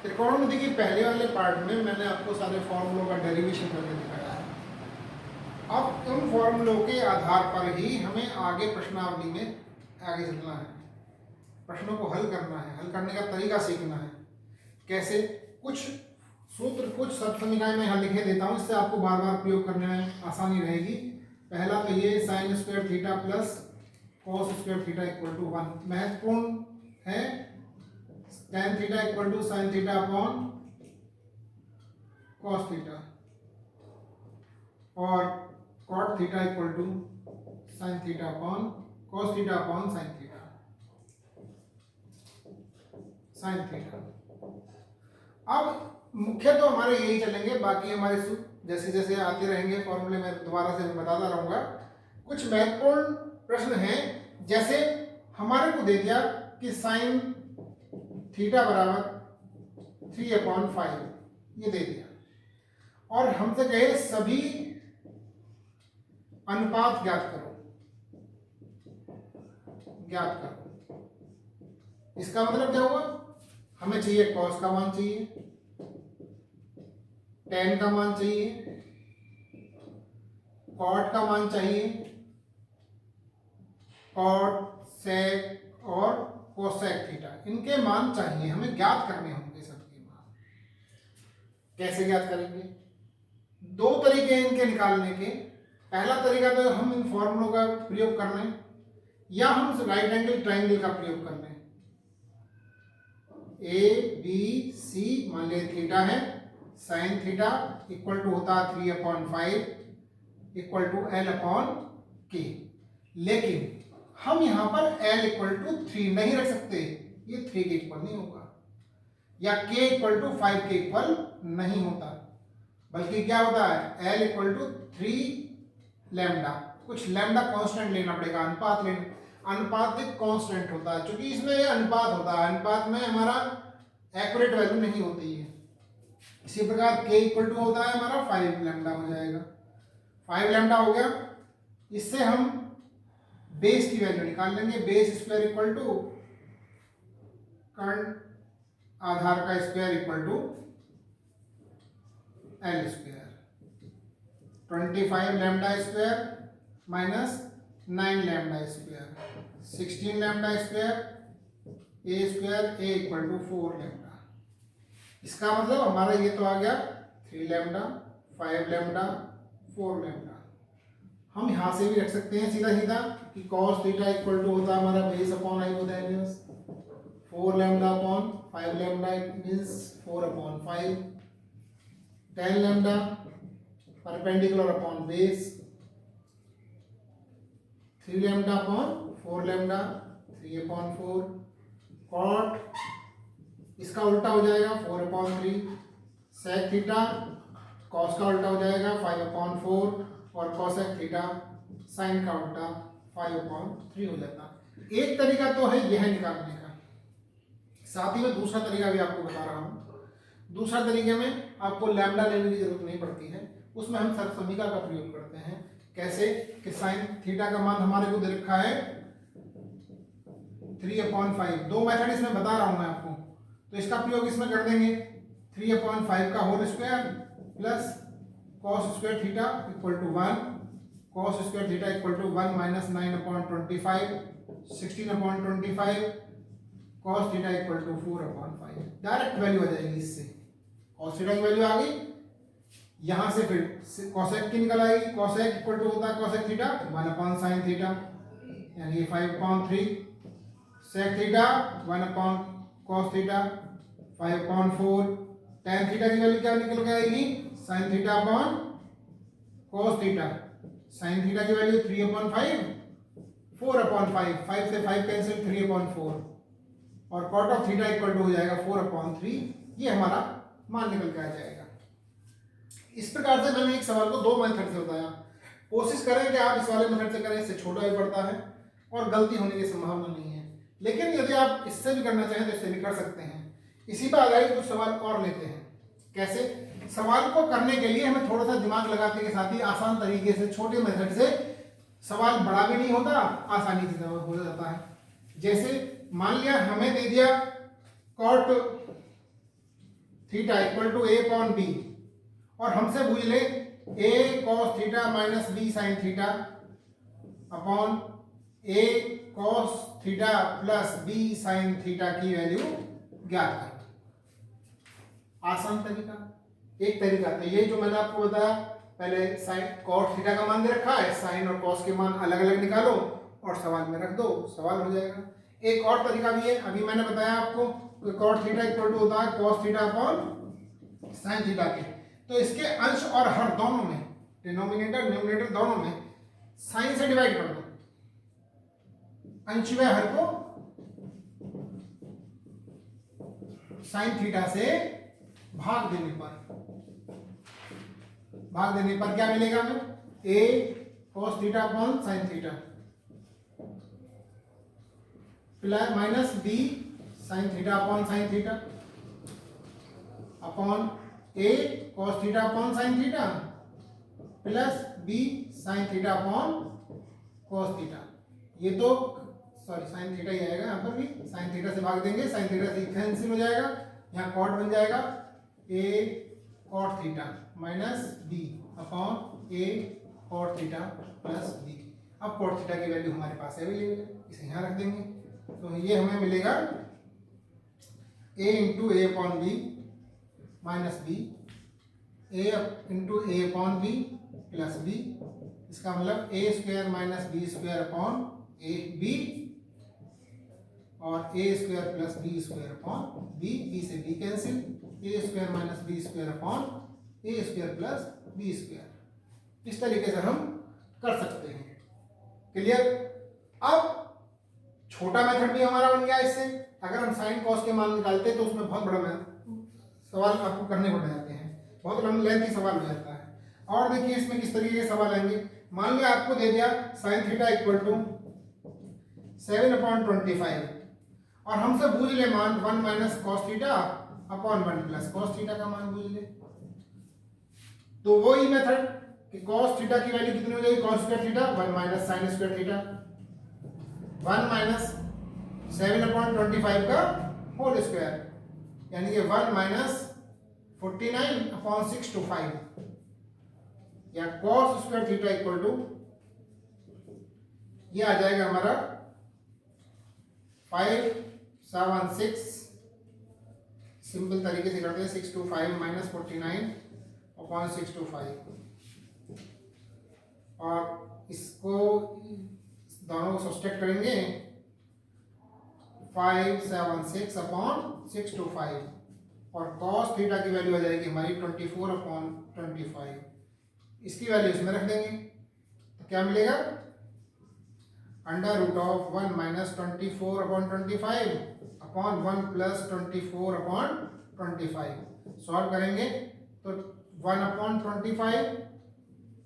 त्रिकोणमिति के पहले वाले पार्ट में मैंने आपको सारे फॉर्मूलों का डेरिवेशन करके दिखाया है। अब उन फॉर्मूलों के आधार पर ही हमें आगे प्रश्नावली में आगे चलना है, प्रश्नों को हल करना है, हल करने का तरीका सीखना है। कैसे? कुछ सूत्र, कुछ शब्द समीकरण में यहाँ लिखे देता हूँ, इससे आपको बार बार प्रयोग करने में आसानी रहेगी। पहला तो ये sine square theta plus cos square theta equal to 1 महत्वपूर्ण है। tan theta equal to sine theta upon cos theta और cot theta equal to sine theta upon cos theta upon sine theta, sine theta. अब मुख्य तो हमारे यही चलेंगे, बाकी हमारे जैसे जैसे आते रहेंगे फॉर्मूले में दोबारा से बताता रहूंगा। कुछ महत्वपूर्ण प्रश्न हैं, जैसे हमारे को दे दिया कि साइन थीटा बराबर 3/5 ये दे दिया, और हमसे कहे सभी अनुपात ज्ञात करो, ज्ञात करो। इसका मतलब क्या हुआ? हमें चाहिए कॉस का मान चाहिए, टेन का मान चाहिए, कॉट का मान चाहिए, कॉट सेक और कोसेक थीटा, इनके मान चाहिए, हमें ज्ञात करने होंगे सबके मान। कैसे ज्ञात करेंगे? दो तरीके हैं इनके निकालने के। पहला तरीका तो हम इन फॉर्मूलों का प्रयोग कर लें, या हम राइट एंगल ट्राइंगल का प्रयोग कर लें। ए बी सी मान लिया थीटा है, साइन थीटा इक्वल टू होता है 3/5 इक्वल टू एल अपॉन के। लेकिन हम यहां पर l इक्वल टू 3 नहीं रख सकते, ये 3 के इक्वल नहीं होगा, या k इक्वल टू 5 के इक्वल नहीं होता, बल्कि क्या होता है l इक्वल टू 3 लैम्डा। कुछ लैम्डा कांस्टेंट लेना पड़ेगा, अनुपात लेना, अनुपात एक कांस्टेंट होता है, क्योंकि इसमें ये अनुपात होता है, अनुपात में हमारा एक्यूरेट वैल्यू नहीं होती है। इसी प्रकार k इक्वल टू होता है हमारा 5 लैम्डा हो जाएगा, 5 लैम्डा हो गया। इससे हम बेस की वैल्यू निकाल लेंगे, बेस स्क्वायर इक्वल टू कर्ण आधार का square equal to L square, 25 lambda square minus 9 lambda square, 16 lambda square A square A equal to 4 lambda. इसका मतलब हमारा ये तो आ गया 3 लैम्डा, 5 लैम्डा, 4 लैम्डा। हम यहां से भी रख सकते हैं सीधा सीधा कि cos थीटा इक्वल टू होता है हमारा base upon hypotenuse, 4 lambda upon 5 lambda means 4 upon 5, 10 lambda perpendicular upon base, 3 lambda upon 4 lambda 3 upon 4, cot इसका उल्टा हो जाएगा 4 अपॉन 3, सेक थीटा कॉस का उल्टा हो जाएगा 5 अपॉन 4, और कोसेक थीटा साइन का उल्टा 5 अपॉन 3 हो जाता। एक तरीका तो है यह निकालने का, साथ ही में दूसरा तरीका भी आपको बता रहा हूं। दूसरा तरीके में आपको लैम्डा लेने की जरूरत नहीं पड़ती है, उसमें हम समीकरण का प्रयोग करते हैं। कैसे? कि साइन थीटा का मान हमारे को दे रखा है 3/5, दो मेथड इसमें बता रहा हूं मैं आपको, तो इसका प्रयोग इसमें कर देंगे। 3/5 का whole square plus cos square theta equal to 1, cos square theta equal to 1 minus 9/25, 16/25, cos theta equal to 4/5। Direct value आ जाएगी इससे, cos थीटा की वैल्यू आ गई, यहां से फिर cosec की निकल आएगी, cosec इक्वल टू होता है cosec थीटा 1/sin थीटा यानी 5/3, sec theta 1/cos theta 5/4, tan theta की वैल्यू क्या निकल के आएगी sin theta upon cos theta, sin theta की वैल्यू 3/5, 4/5, 5 से 5 कैंसिल 3/4, और cot of theta equal to हो जाएगा 4/3। ये हमारा मान निकल के आ जाएगा। इस प्रकार से मैंने एक सवाल को दो मेथड से बताया। कोशिश करें कि आप इस वाले मेथड से करें, इससे छोटा ही पड़ता है और गलती होने की संभावना नहीं है, लेकिन यदि आप इससे भी करना चाहें तो इससे भी कर सकते हैं। इसी पर आधारित कुछ सवाल और लेते हैं। कैसे? सवाल को करने के लिए हमें थोड़ा सा दिमाग लगाने के साथ ही आसान तरीके से छोटे मेथड से सवाल बड़ा भी नहीं होता, आसानी से हो जाता है। जैसे मान लिया हमें दे दिया cot theta equal to A upon B, और हमसे पूछ ले A cos theta minus B sine theta upon A cos theta plus B sine theta की वैल्यू ज्ञात कर। आसान तरीका, एक तरीका। तो ये जो मैंने आपको बताया, पहले साइन कॉस थीटा का मान दे रखा है, साइन और कॉस के मान अलग अलग निकालो और सवाल में रख दो, सवाल हो जाएगा। एक और तरीका भी है, अभी मैंने बताया आपको कॉस थीटा इक्वल टू होता है cos theta upon sine theta के। तो इसके अंश और हर दोनों में, डिनोमिनेटर न्यूमरेटर दोनों में साइन से डिवाइड कर दो, अंश व हर को साइन थीटा से भाग देने पर क्या मिलेगा हमें, a cos theta upon sine theta plus minus b sign theta upon sine theta upon a cos theta upon sine theta plus b sign theta upon cos theta. ये तो सॉरी साइन थीटा ही आएगा, यहाँ पर भी sine theta से भाग देंगे, sine theta से कैंसिल हो जाएगा, यहाँ कॉट बन जाएगा a cot theta minus b upon a cot theta plus b। अब cot थीटा की वैल्यू हमारे पास अवेलेबल है, इसे यहाँ रख देंगे। तो ये हमें मिलेगा a into A upon B minus B, a into A upon B plus B. इसका मतलब a square minus B square upon A B और a square plus B square upon B से B cancel, a square minus B square upon A square plus B square. इस तरीके से हम कर सकते हैं। क्लियर? अब छोटा मेथड भी हमारा बन गया इससे। अगर हम साइन कॉस के मान निकालते हैं तो उसमें बहुत बड़ा सवाल आपको करने पड़ जाते हैं, बहुत लेंथी सवाल हो जाता है। और देखिए इसमें किस तरीके के सवाल आएंगे। मान लिया आपको दे दिया साइन थीटा इक्वल टू 7/25 और हमसे पूछ ले मान 1 minus cos theta upon 1 plus cos theta का मान पूछ ले। तो वही मेथड कि कॉस थीटा की वैल्यू कितनी हो जाएगी, cos square theta 1 minus sine square theta 1 minus 7/25 का होल स्क्वायर, यानी कि 1 माइनस 49 अपॉन 6/5 या cos square theta equal to ये आ जाएगा हमारा 576। सिंपल तरीके से करते हैं 6/5 माइनस 49 अपॉन 6/5 और इसको दोनों को सब्सट्रैक्ट करेंगे 576 अपॉन 6/5 और cos थीटा की वैल्यू आ जाएगी हमारी 24/25। इसकी वैल्यू इसमें रख देंगे तो क्या मिलेगा, under root of 1 minus 24/25 upon 1 plus 24/25। Solve करेंगे तो 1/25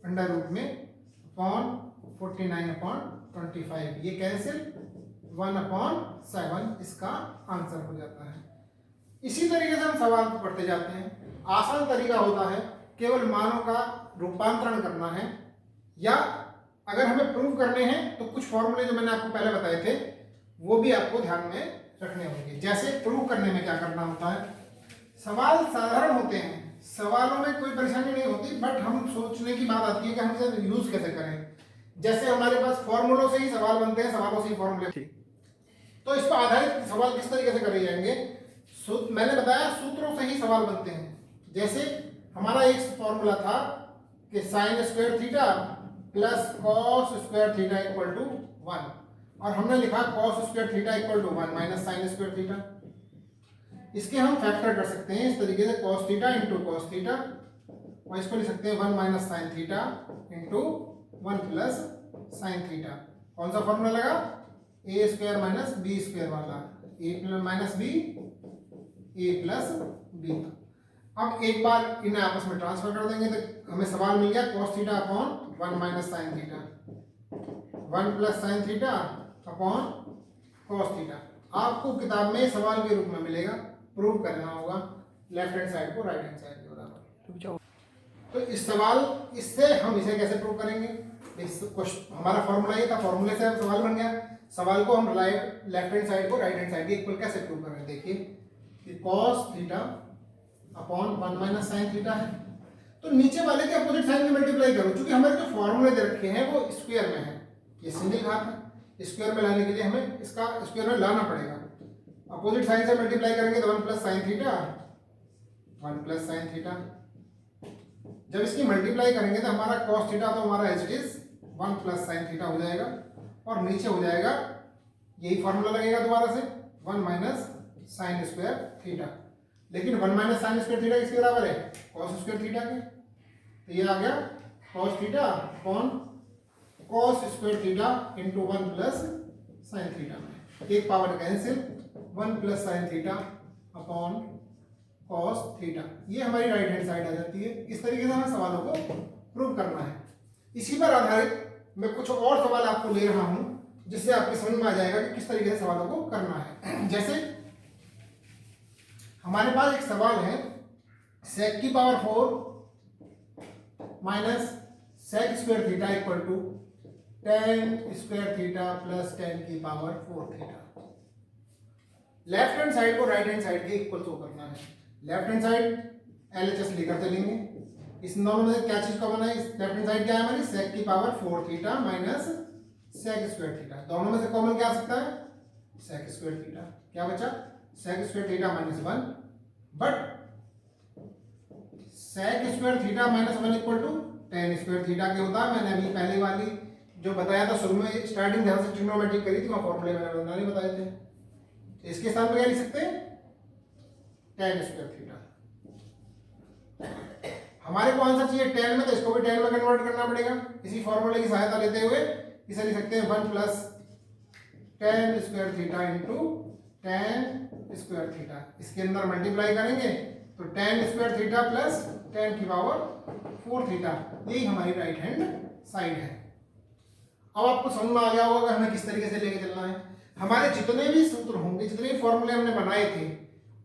अंडर रूट में अपॉन 49/25, ये कैंसिल 1/7 इसका आंसर हो जाता है। इसी तरीके से हम सवाल को पढ़ते जाते हैं। आसान तरीका होता है केवल मानों का रूपांतरण करना है, या अगर हमें प्रूव करने हैं तो कुछ फॉर्मूले जो मैंने आपको पहले बताए थे वो भी आपको ध्यान में रखने होंगे। जैसे प्रूव करने में क्या करना होता है, सवाल साधारण होते हैं, सवालों में कोई परेशानी नहीं होती, बट हम सोचने की बात आती है कि हम इसे यूज कैसे करें। जैसे हमारे पास फॉर्मूलों से ही सवाल बनते हैं, सवालों से ही फॉर्मूले, तो इस पर आधारित सवाल किस तरीके से करे जाएंगे, मैंने बताया सूत्रों से ही सवाल बनते हैं। जैसे हमारा एक फॉर्मूला था कि sine square theta plus cos square theta equal to 1 और हमने लिखा cos square theta equal to 1 minus sine square theta. इसके हम फैक्टर कर सकते हैं इस तरीके से, cos theta into cos theta, और इसको लिख सकते हैं 1 minus sine theta into 1 plus sine theta. कौन सा फॉर्मूला लगा, A square minus B square वाला, A minus B A plus B. अब एक बार इन्हें आपस में ट्रांसफर कर देंगे तो हमें सवाल मिल गया cos theta upon 1 minus sine theta 1 plus sine theta upon cos theta. आपको किताब में सवाल के रूप में मिलेगा, प्रूव करना होगा लेफ्ट हैंड साइड को राइट हैंड साइड के बराबर। तो इस सवाल इससे हम इसे कैसे प्रूव करेंगे, हमारा फॉर्मूला ये था, फॉर्मूले से सवाल बन गया। सवाल को हम लेफ्ट हैंड साइड को राइट हैंड साइड के इक्वल कैसे प्रूव करेंगे, देखिए कि cos theta upon 1 minus sine theta है। तो नीचे वाले के अपोजिट साइन में मल्टीप्लाई करो, क्योंकि हमारे जो फॉर्मूले दे रखे हैं वो स्क्वायर में है, ये सिंगल घात है, स्क्वायर में लाने के लिए हमें इसका स्क्वायर में लाना पड़ेगा। अपोजिट साइन से मल्टीप्लाई करेंगे तो 1 plus sine theta, 1 plus sine theta. जब इसकी मल्टीप्लाई करेंगे तो हमारा cos थीटा तो हमारा as it is 1 plus sine theta हो जाएगा, और नीचे हो जाएगा यही फॉर्मूला लगेगा दोबारा से 1 माइनस साइन स्क्वायर थीटा। लेकिन 1 माइनस साइन स्क्वायर थीटा किसके बराबर है? cos स्क्वायर थीटा के। तो ये आ गया cos theta upon cos square theta into 1 plus sine theta में एक power cancel, 1 plus sine theta upon cos theta. ये हमारी राइट हैंड साइड आ जाती है। इस तरीके से हमें सवालों को प्रूव करना है। इसी पर आधारित मैं कुछ और सवाल आपको ले रहा हूं, जिससे आपकी समझ में आ जाएगा कि किस तरीके से सवालों को करना है। जैसे हमारे पास एक सवाल है, sec की power 4 minus sec square theta equal to tan square theta plus tan की power 4 theta. Left hand side को राइट हैंड साइड के इक्वल शो करना है। लेफ्ट हैंड साइड LHS लेकर चलेंगे। इस दोनों में क्या चीज कॉमन है? लेफ्ट हैंड साइड क्या है हमारी? sec की power 4 theta minus sec square theta. दोनों में से कॉमन क्या आ सकता है? sec square theta. क्या बचा? sec square theta minus 1, but sec square theta minus 1 equal to tan square theta के होता है। मैंने अभी पहले वाली जो बताया था शुरू में, स्टार्टिंग ध्यान से ट्रिग्नोमेट्री करी थी, वहां फॉर्मूले मैंने बनाने बताए थे। इसके साथ में क्या लिख सकते हैं? tan square theta. हमारे को आंसर चाहिए tan में, तो इसको भी tan में कन्वर्ट करना पड़ेगा। इसी फॉर्मूले की सहायता लेते हुए इसे लिख सकते हैं 1 plus tan square theta into tan square theta. इसके अंदर मल्टीप्लाई करेंगे तो tan square theta plus tan की पावर 4 थीटा। यही हमारी राइट हैंड साइड है। अब आपको समझ में आ गया होगा हमें किस तरीके से लेके चलना है। हमारे जितने भी सूत्र होंगे, जितने भी फॉर्मूले हमने बनाए थे,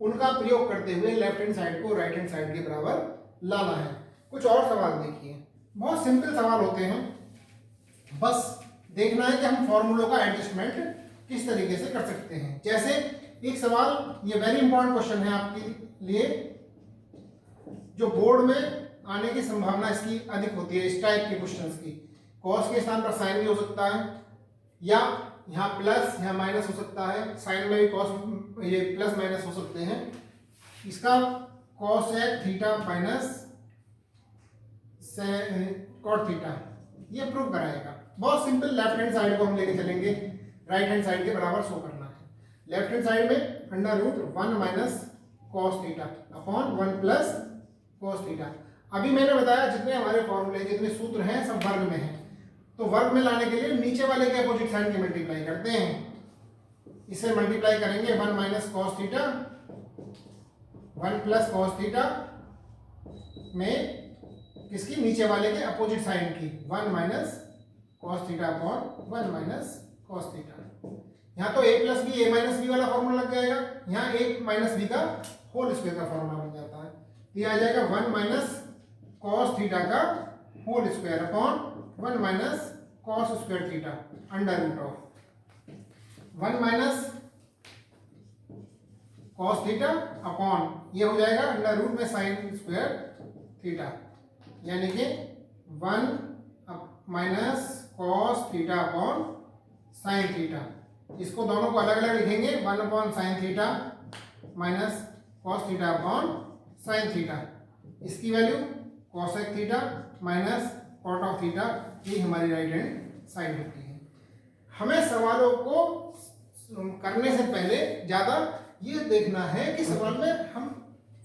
उनका प्रयोग करते हुए लेफ्ट हैंड साइड को राइट हैंड साइड के बराबर लाना है। कुछ और सवाल देखिए, बहुत सिंपल सवाल होते हैं, बस देखना है कि हम फॉर्मूलों का एडजस्टमेंट किस तरीके से कर सकते हैं। जैसे एक सवाल, ये वेरी इंपॉर्टेंट क्वेश्चन है आपके लिए, जो बोर्ड में आने की संभावना इसकी अधिक होती है इस टाइप के क्वेश्चंस की। कॉस के स्थान पर साइन भी हो सकता है, या यहाँ प्लस यहाँ माइनस हो सकता है, साइन में भी कॉस, ये प्लस माइनस हो सकते हैं। इसका cosec theta minus cot theta ये प्रूव कराएगा। बहुत सिंपल, लेफ्ट हैंड साइड को हम लेके चलेंगे, राइट हैंड साइड के बराबर शो करना है। लेफ्ट हैंड साइड में under root 1 minus cos theta upon 1 plus cos theta. अभी मैंने बताया जितने हमारे फॉर्मूले, जितने सूत्र हैं सब वर्ग में हैं, तो वर्ग में लाने के लिए नीचे वाले के अपोजिट साइन की मल्टीप्लाई करते हैं। इसे मल्टीप्लाई करेंगे 1 minus cos theta 1 plus cos theta में किसकी? नीचे वाले के अपोजिट साइन की 1 minus cos theta upon 1 minus cos theta. यहाँ तो a plus B, a minus B वाला फॉर्मूला लग जाएगा। यहाँ a माइनस बी का होल स्क्वायर का फॉर्मूला बन जाता है। तो ये आ जाएगा 1 माइनस कॉस थीटा का whole square upon 1 minus cos square theta under root of 1 minus cos theta upon ये हो जाएगा अंडर रूट में साइन स्क्वायर थीटा, यानी कि 1 minus cos theta upon sine theta. इसको दोनों को अलग अलग लिखेंगे, 1 upon sine theta minus cos theta upon sine theta. इसकी value cosec theta minus cot of theta. ये हमारी राइट हैंड साइड होती है। हमें सवालों को करने से पहले ज़्यादा ये देखना है कि सवाल में हम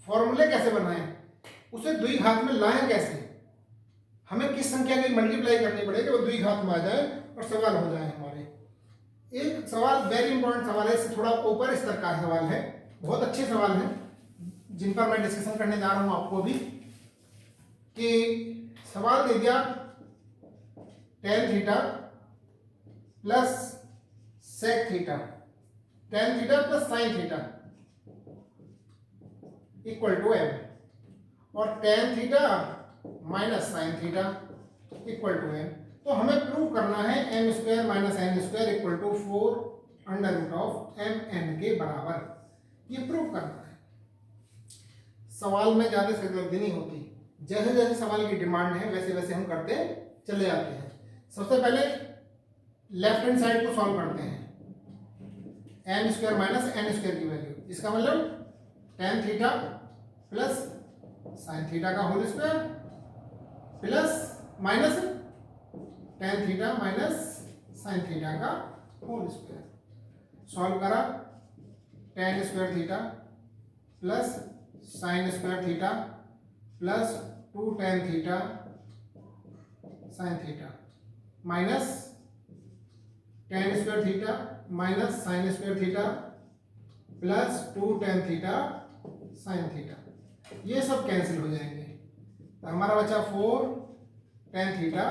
फॉर्मूले कैसे बनाएं, उसे द्विघात में लाएं कैसे, हमें किस संख्या की मल्टीप्लाई करनी पड़ेगी वो द्विघात में आ जाए और सवाल हो जाए हमारे। एक सवाल वेरी इंपॉर्टेंट सवाल है, इससे थोड़ा ऊपर स्तर का सवाल है, बहुत अच्छे सवाल हैं जिन पर मैं डिस्कशन करने जा रहा हूं आपको भी। कि सवाल दे दिया tan theta plus sec theta, tan theta plus sin theta equal to m, और tan theta minus sin theta equal to m। तो हमें प्रूव करना है m square minus n square equal to 4 under root of m n के बराबर, ये prove करना है। सवाल में ज़्यादा सिरदर्दी नहीं होती, जैसे जैसे सवाल की डिमांड है वैसे वैसे हम करते चले जाते हैं। सबसे पहले लेफ्ट हैंड साइड को सॉल्व करते हैं, N square minus N square की वैल्यू, इसका मतलब tan theta plus sine theta का whole square plus minus tan theta minus sine theta का होल स्क्वायर। सॉल्व करा, tan square theta plus sine square theta plus two tan theta sine theta minus tan square theta minus sine square theta plus two tan theta sine theta, ये सब cancel हो जाएंगे। तो हमारा बचा four tan theta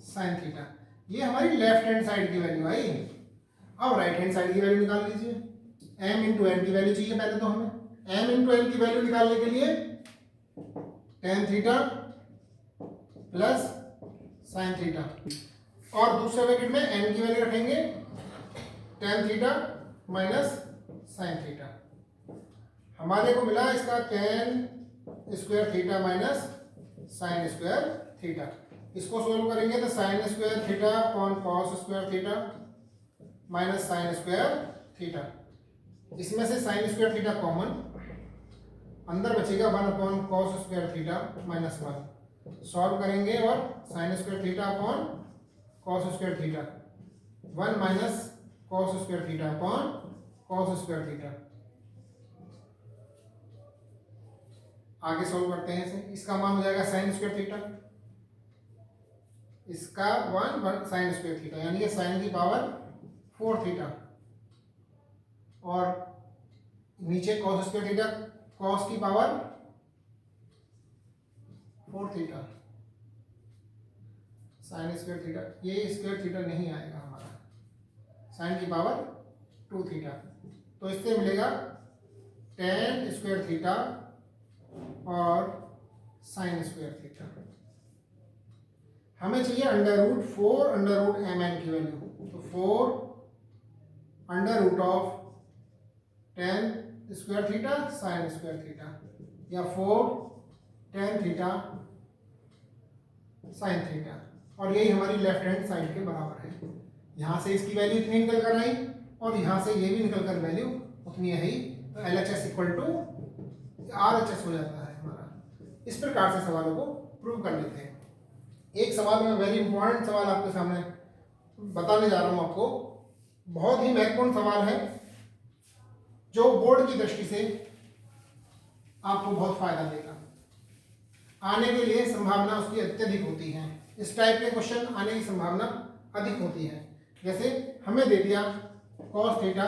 sine theta, ये हमारी left hand side की वैल्यू आई। अब राइट हैंड साइड की वैल्यू निकाल लीजिए, m इंटू एन की वैल्यू चाहिए पहले तो हमें। m इंटू एन की वैल्यू निकालने के लिए tan theta plus sine theta और दूसरे ब्रैकेट में n की वैल्यू रखेंगे tan theta minus sine theta. हमारे को मिला इसका tan square theta minus sine square theta. इसको सोल्व करेंगे तो sign square theta upon cos square theta minus sine square theta, इसमें से साइन स्क्वायर थीटा कॉमन, अंदर बचेगा one upon cos square theta minus one. Solve करेंगे और sine square theta upon cos square theta, one minus cos square theta upon cos square theta. आगे solve करते हैं इसे, इसका मान हो जाएगा साइन स्क्वायर थीटा, इसका वन साइन स्क्वायर थीटा, यानी कि साइन की पावर फोर थीटा और नीचे कॉस स्क्वायर थीटा, कॉस की power four theta sine square theta, ये स्क्वायर थीटा नहीं आएगा हमारा, साइन की पावर टू थीटा। तो इससे मिलेगा टेन स्क्वायर थीटा और साइन स्क्वायर थीटा। हमें चाहिए under root four under root M N की वैल्यू, तो four under root of tan square theta sine square theta या four tan theta sine theta, और यही हमारी लेफ्ट हैंड साइड के बराबर है। यहाँ से इसकी वैल्यू इतनी निकल कर आई और यहाँ से ये भी निकल कर वैल्यू उतनी आई, तो L H S equal to R H S हो जाता है हमारा। इस प्रकार से सवालों को प्रूव कर लेते हैं। एक सवाल में वेरी इंपॉर्टेंट सवाल आपके सामने बताने जा रहा हूँ आपको, बहुत ही महत्वपूर्ण सवाल है जो बोर्ड की दृष्टि से आपको बहुत फायदा देगा, आने के लिए संभावना उसकी अत्यधिक होती है। इस टाइप के क्वेश्चन आने की संभावना अधिक होती है। जैसे हमें दे दिया cos theta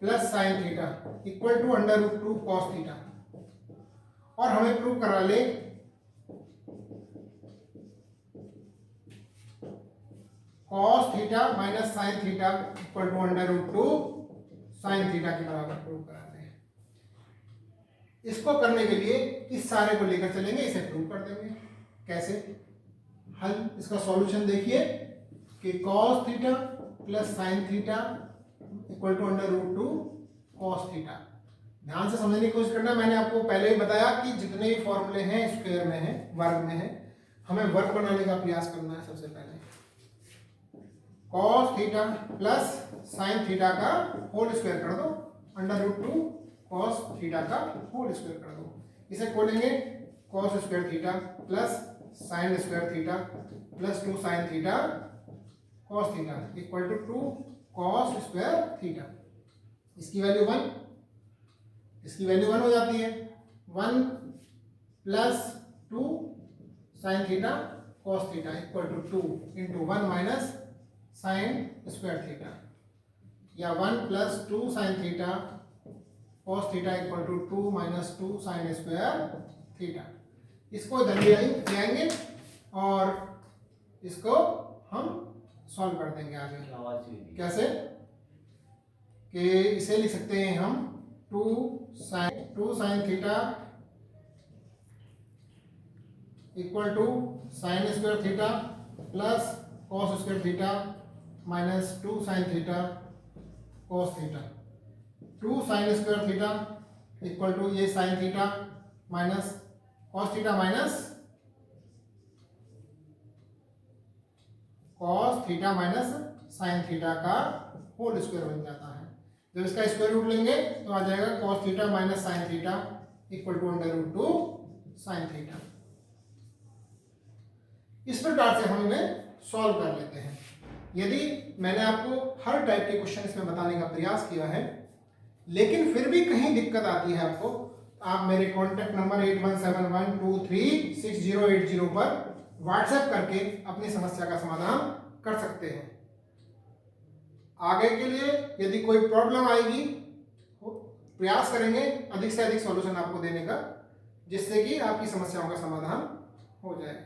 plus sine theta equal to under root two cos theta, और हमें प्रूव करा ले cos theta minus sine theta equal to under root two sine theta के बराबर प्रूव कराते हैं। इसको करने के लिए इस सारे को लेकर चलेंगे, इसे प्रूव कर देंगे। कैसे हल, इसका सॉल्यूशन देखिए कि cos theta plus sine theta equal to under root two cos theta. ध्यान से समझने की कोशिश करना, मैंने आपको पहले ही बताया कि जितने भी फॉर्मूले हैं स्क्वायर में है, वर्ग में है, हमें वर्ग बनाने का प्रयास करना है। सबसे पहले cos theta plus sine theta का होल स्क्वायर कर दो, under root two cos theta का होल स्क्वायर कर दो। इसे खोलेंगे cos square theta plus sine square theta plus two sine theta cos theta equal to two cos square theta. इसकी value one, इसकी वैल्यू वन हो जाती है, one plus two sine theta cos theta equal to two into one minus sine square theta, या one plus two sine theta cos theta equal to two minus two sine square theta. इसको इधर ले आएंगे और इसको हम solve कर देंगे आगे। कैसे कि इसे लिख सकते हैं हम two sine theta equal to sine square theta plus cos square theta minus two sine theta cos theta, two sine square theta equal to ये sine theta minus cos theta minus sine theta का whole square बन जाता है। जब इसका square root लेंगे तो आ जाएगा cos theta minus sine theta equal to under root 2 sine theta. इस प्रकार से हम इन्हें सॉल्व कर लेते हैं। यदि मैंने आपको हर टाइप के क्वेश्चन इसमें बताने का प्रयास किया है, लेकिन फिर भी कहीं दिक्कत आती है आपको, आप मेरे कॉन्टैक्ट नंबर 8171236080 पर व्हाट्सएप करके अपनी समस्या का समाधान कर सकते हैं। आगे के लिए यदि कोई प्रॉब्लम आएगी, प्रयास करेंगे अधिक से अधिक सॉल्यूशन आपको देने का, जिससे कि आपकी समस्याओं का समाधान हो जाए।